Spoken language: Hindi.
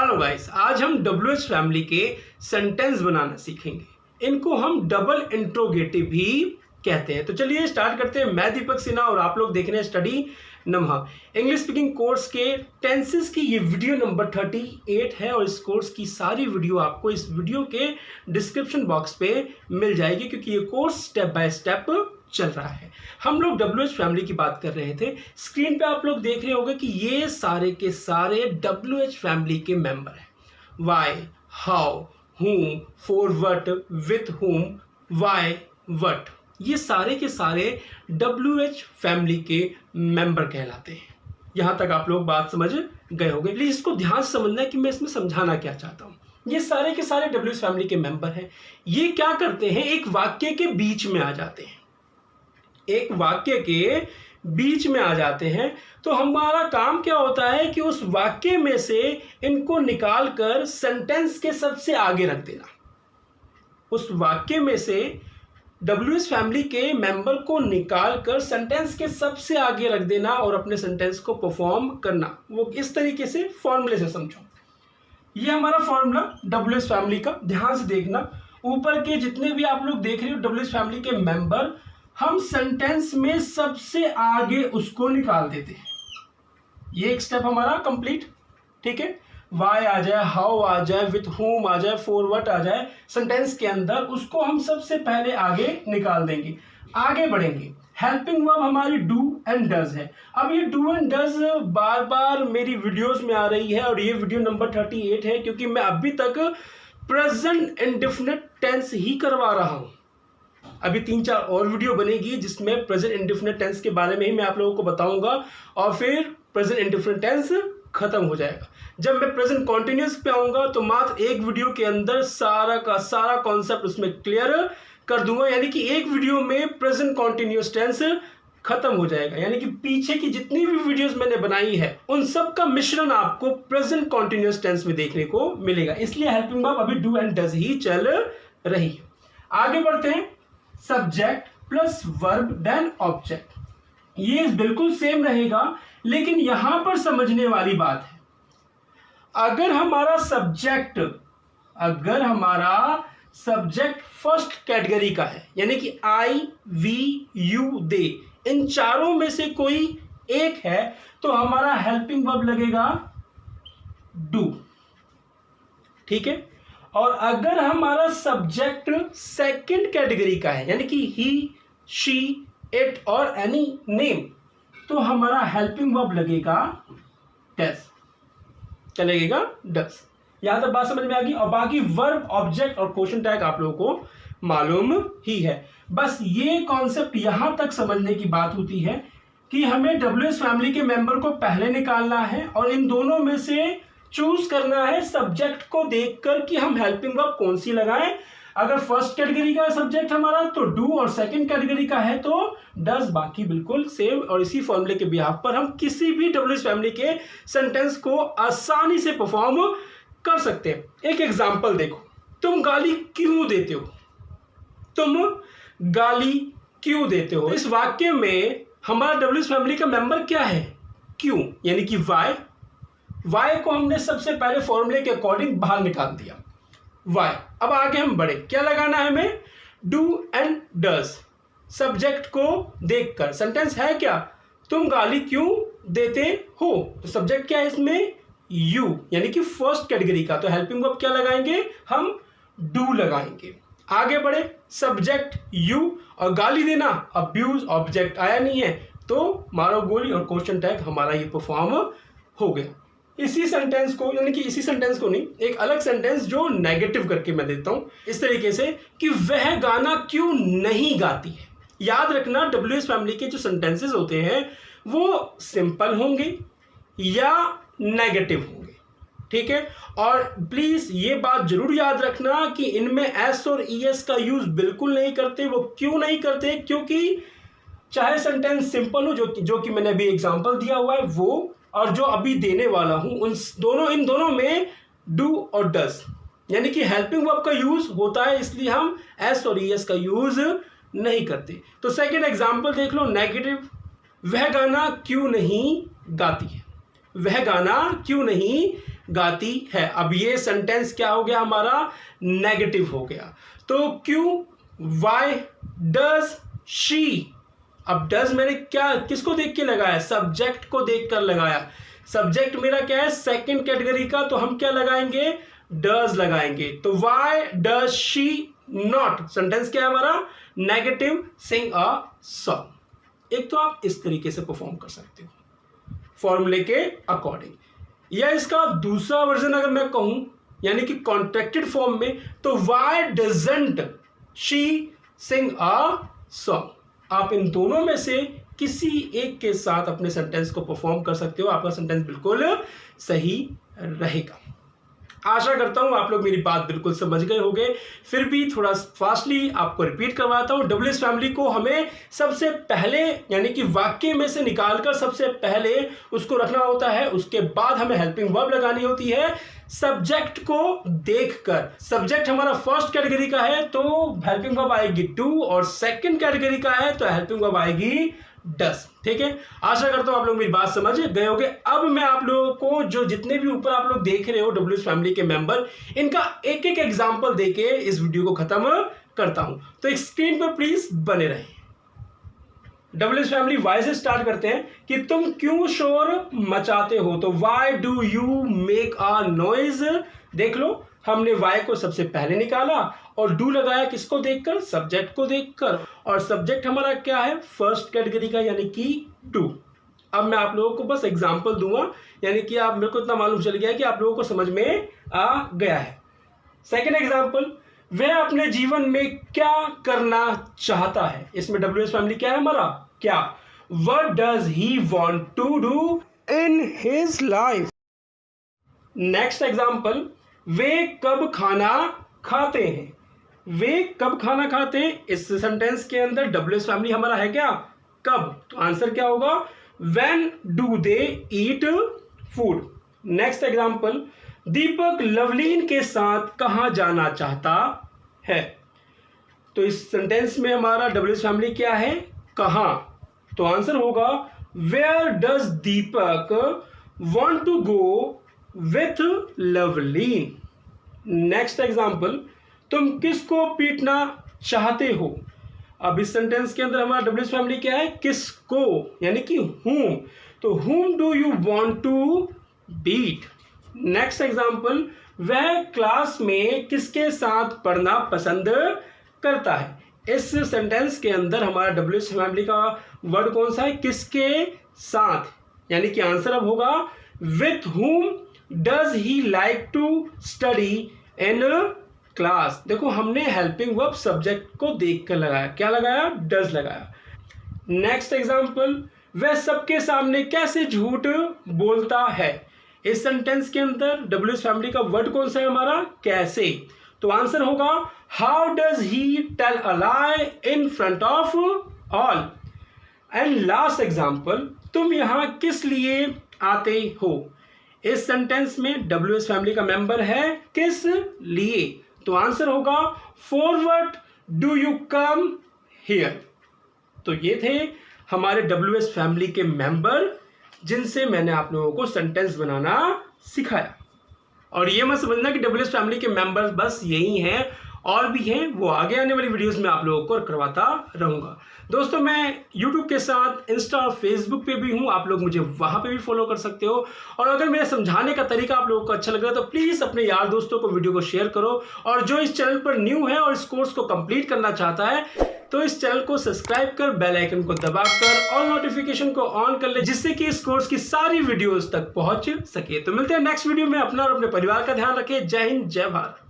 हेलो गाइस, आज हम WH फैमिली के सेंटेंस बनाना सीखेंगे। इनको हम डबल इंट्रोगेटिव भी कहते हैं। तो चलिए स्टार्ट करते हैं। मैं दीपक सिन्हा और आप लोग देख रहे हैं स्टडी नमहा इंग्लिश स्पीकिंग कोर्स के टेंसेस की ये वीडियो नंबर 38 है और इस कोर्स की सारी वीडियो आपको इस वीडियो के डिस्क्रिप्शन बॉक्स पे मिल जाएगी, क्योंकि ये कोर्स स्टेप बाय स्टेप चल रहा है। हम लोग WH फैमिली की बात कर रहे थे। स्क्रीन पे आप लोग देख रहे होंगे कि ये सारे के सारे WH फैमिली के मेंबर हैं। Why, how, whom, for what, with whom, why, what, ये सारे के सारे WH फैमिली के मेंबर कहलाते हैं। यहां तक आप लोग बात समझ गए होंगे। प्लीज इसको ध्यान से समझना है कि मैं इसमें समझाना क्या चाहता हूं। ये सारे के सारे WH फैमिली के मेंबर हैं। ये क्या करते हैं, एक वाक्य के बीच में आ जाते हैं। एक वाक्य के बीच में आ जाते हैं तो हमारा काम क्या होता है कि उस वाक्य में से इनको निकाल कर सेंटेंस के सबसे आगे रख देना। उस वाक्य में से WH फैमिली के मेंबर को निकाल कर सेंटेंस के सबसे आगे रख देना और अपने सेंटेंस को परफॉर्म करना। वो इस तरीके से फॉर्मूले से समझो। ये हमारा फॉर्मूला WH फैमिली का, ध्यान से देखना। ऊपर के जितने भी आप लोग देख रहे हो WH फैमिली के मेंबर, हम सेंटेंस में सबसे आगे उसको निकाल देते हैं। ये एक स्टेप हमारा कंप्लीट, ठीक है। वाई आ जाए, हाउ आ जाए, विथ whom आ जाए, फॉर व्हाट आ जाए, सेंटेंस के अंदर उसको हम सबसे पहले आगे निकाल देंगे। आगे बढ़ेंगे। हेल्पिंग वर्ब हमारी डू एंड डज है। अब ये डू एंड डज बार बार मेरी वीडियोस में आ रही है और ये वीडियो नंबर 38 है, क्योंकि मैं अभी तक प्रेजेंट इंडेफिनिट टेंस ही करवा रहा हूं। अभी 3-4 और वीडियो बनेगी जिसमें प्रेजेंट इंडेफिनिट टेंस के बारे में ही मैं आप लोगों को बताऊंगा और फिर प्रेजेंट इंडेफिनिट टेंस खत्म हो जाएगा। जब मैं प्रेजेंट कॉन्टिन्यूअस पे आऊंगा तो मात्र एक वीडियो के अंदर सारा का सारा कॉन्सेप्ट उसमें क्लियर कर दूंगा, यानी कि एक वीडियो में प्रेजेंट कॉन्टिन्यूअस टेंस खत्म हो जाएगा। यानी कि पीछे की जितनी भी वीडियोस मैंने बनाई है उन सब का मिश्रण आपको प्रेजेंट कॉन्टिन्यूअस टेंस में देखने को मिलेगा। इसलिए हेल्पिंग वर्ब अभी डू एंड डज ही चल रही है। आगे बढ़ते हैं। Subject plus verb then object, ये बिल्कुल सेम रहेगा, लेकिन यहां पर समझने वाली बात है। अगर हमारा सब्जेक्ट फर्स्ट कैटेगरी का है, यानी कि आई, वी, यू, दे, इन चारों में से कोई एक है, तो हमारा हेल्पिंग वर्ब लगेगा डू, ठीक है। और अगर हमारा सब्जेक्ट सेकंड कैटेगरी का है, यानी कि ही, शी, इट और एनी नेम, तो हमारा हेल्पिंग वर्ब लगेगा डज। क्या लगेगा? डज। यहां तक बात समझ में आ गई। और बाकी वर्ब, ऑब्जेक्ट और क्वेश्चन टैग आप लोगों को मालूम ही है। बस ये कॉन्सेप्ट यहां तक समझने की बात होती है कि हमें WH फैमिली के मेंबर को पहले निकालना है और इन दोनों में से चूज करना है सब्जेक्ट को देखकर कि हम हेल्पिंग वर्ब कौन सी लगाएं। अगर फर्स्ट कैटेगरी का सब्जेक्ट हमारा तो डू और सेकंड कैटेगरी का है तो डज, बाकी बिल्कुल सेम। और इसी फॉर्मूले के बिहाफ पर हम किसी भी WH फैमिली के सेंटेंस को आसानी से परफॉर्म कर सकते हैं। एक एग्जांपल देखो। तुम गाली क्यों देते हो? तुम गाली क्यों देते हो? इस वाक्य में हमारा WH फैमिली का मेंबर क्या है? क्यों, यानी कि वाई को हमने सबसे पहले फॉर्मूले के अकॉर्डिंग बाहर निकाल दिया। वाई। अब आगे हम बढ़े। क्या लगाना है हमें? Do and does. सब्जेक्ट को देखकर सेंटेंस है क्या? तुम गाली क्यों देते हो? तो सब्जेक्ट क्या है इसमें? यू, यानी कि फर्स्ट कैटेगरी का। तो हेल्पिंग वर्ब क्या लगाएंगे? हम डू लगाएंगे। आगे बढ़े। सब्जेक्ट यू और गाली देना, अब्यूज, ऑब्जेक्ट आया नहीं है, तो मारो गोली और क्वेश्चन टैग हमारा ये परफॉर्म हो गया। इसी सेंटेंस को, यानी कि इसी सेंटेंस को नहीं, एक अलग सेंटेंस जो नेगेटिव करके मैं देता हूं इस तरीके से कि वह गाना क्यों नहीं गाती है। याद रखना WH फैमिली के जो सेंटेंसेस होते हैं वो सिंपल होंगे या नेगेटिव होंगे, ठीक है। और प्लीज ये बात जरूर याद रखना कि इनमें एस और ईएस का यूज बिल्कुल नहीं करते। वो क्यों नहीं करते? क्योंकि चाहे सेंटेंस सिंपल हो, जो कि मैंने अभी एग्जांपल दिया हुआ है वो, और जो अभी देने वाला हूं इन दोनों में डू और डज, यानी कि हेल्पिंग वर्ब का यूज होता है, इसलिए हम एस और ईएस का यूज नहीं करते। तो सेकंड एग्जांपल देख लो, नेगेटिव। वह गाना क्यों नहीं गाती है? वह गाना क्यों नहीं गाती है। अब ये सेंटेंस क्या हो गया हमारा, नेगेटिव हो गया। तो क्यों, वाई, डज, शी। अब डज मैंने क्या किसको देख के लगाया, सब्जेक्ट को देखकर लगाया। सब्जेक्ट मेरा क्या है, सेकंड कैटेगरी का, तो हम क्या लगाएंगे, डज लगाएंगे। तो why does she not, sentence क्या है हमारा, नेगेटिव, सिंग अ सॉन्ग। एक तो आप इस तरीके से परफॉर्म कर सकते हो फॉर्मूले के अकॉर्डिंग, या इसका दूसरा वर्जन अगर मैं कहूं यानी कि कॉन्ट्रैक्टेड फॉर्म में, तो why doesn't she sing a song. आप इन दोनों में से किसी एक के साथ अपने सेंटेंस को परफॉर्म कर सकते हो, आपका सेंटेंस बिल्कुल सही रहेगा। आशा करता हूं आप लोग मेरी बात बिल्कुल समझ गए होंगे। फिर भी थोड़ा फास्टली आपको रिपीट करवाता हूं। डब्ल्यूएच फैमिली को हमें सबसे पहले यानी कि वाक्य में से निकालकर सबसे पहले उसको रखना होता है, उसके बाद हमें हेल्पिंग वर्ब लगानी होती है सब्जेक्ट को देखकर। सब्जेक्ट हमारा फर्स्ट कैटेगरी का है तो हेल्पिंग वर्ब आएगी डू, और सेकंड कैटेगरी का है तो हेल्पिंग वर्ब आएगी डस। ठीक है, आशा करता हूं आप लोग मेरी बात समझ गए होंगे। अब मैं आप लोगों को जो जितने भी ऊपर आप लोग देख रहे हो डब्ल्यूएच फैमिली के मेंबर, इनका एक एक एग्जांपल देके इस वीडियो को खत्म करता हूं, तो एक स्क्रीन पर प्लीज बने रहें। डब्ल्यूएच फैमिली वाई से स्टार्ट करते हैं कि तुम क्यों शोर मचाते हो, तो why do you make a noise. देख लो, हमने वाई को सबसे पहले निकाला और डू लगाया किसको देखकर, सब्जेक्ट को देखकर, और सब्जेक्ट हमारा क्या है, फर्स्ट कैटेगरी का यानी कि डू। अब मैं आप लोगों को बस एग्जांपल दूंगा, यानी कि आप मेरे को इतना मालूम चल गया है कि आप लोगों को समझ में आ गया है। सेकंड एग्जांपल, वह अपने जीवन में क्या करना चाहता है। इसमें डब्ल्यूएच फैमिली क्या है हमारा, क्या, what does he want to do in his life. Next example, वे कब खाना खाते हैं। वे कब खाना खाते हैं, इस सेंटेंस के अंदर डब्ल्यूएच फैमिली हमारा है क्या, कब, तो आंसर क्या होगा, when do they eat food. Next example, Deepak Lovleen के साथ कहां जाना चाहता है, तो इस सेंटेंस में हमारा डब्ल्यूएच फैमिली क्या है, कहां, तो आंसर होगा where does Deepak want to go with Lovleen. Next example, तुम किसको पीटना चाहते हो। अब इस सेंटेंस के अंदर हमारा डब्ल्यूएच फैमिली क्या है, किसको, यानी कि whom, तो whom do you want to beat। Next example, वह क्लास में किसके साथ पढ़ना पसंद करता है। इस सेंटेंस के अंदर हमारा डब्ल्यूएच फैमिली का वर्ड कौन सा है, किसके साथ, यानी कि आंसर अब होगा with whom does he like to study in class. देखो, हमने हेल्पिंग वर्ब सब्जेक्ट को देखकर लगाया, क्या लगाया, डज लगाया। नेक्स्ट एग्जांपल, वह सबके सामने कैसे झूठ बोलता है। इस सेंटेंस के अंदर डब्ल्यूएच फैमिली का वर्ड कौन सा है हमारा, कैसे, तो आंसर होगा how does he tell a lie in front of all. And last example, तुम यहां किस लिए आते हो। इस सेंटेंस में डब्ल्यूएच फैमिली का मेंबर है किस लिए, तो आंसर होगा for what do you come here. तो ये थे हमारे डब्ल्यूएच फैमिली के मेंबर जिनसे मैंने आप लोगों को सेंटेंस बनाना सिखाया। और ये मत समझना कि डब्ल्यूएच फैमिली के मेंबर्स बस यही हैं, और भी हैं, वो आगे आने वाली वीडियोस में आप लोगों को करवाता रहूंगा। दोस्तों, मैं YouTube के साथ इंस्टा और फेसबुक पे भी हूँ, आप लोग मुझे वहाँ पे भी फॉलो कर सकते हो। और अगर मेरे समझाने का तरीका आप लोगों को अच्छा लग रहा है तो प्लीज़ अपने यार दोस्तों को वीडियो को शेयर करो। और जो इस चैनल पर न्यू है और इस कोर्स को कंप्लीट करना चाहता है तो इस चैनल को सब्सक्राइब कर बेल आइकन को दबाकर और नोटिफिकेशन को ऑन कर ले, जिससे कि इस कोर्स की सारी वीडियोस तक पहुंच सके। तो मिलते हैं नेक्स्ट वीडियो में। अपना और अपने परिवार का ध्यान रखें। जय हिंद, जय भारत।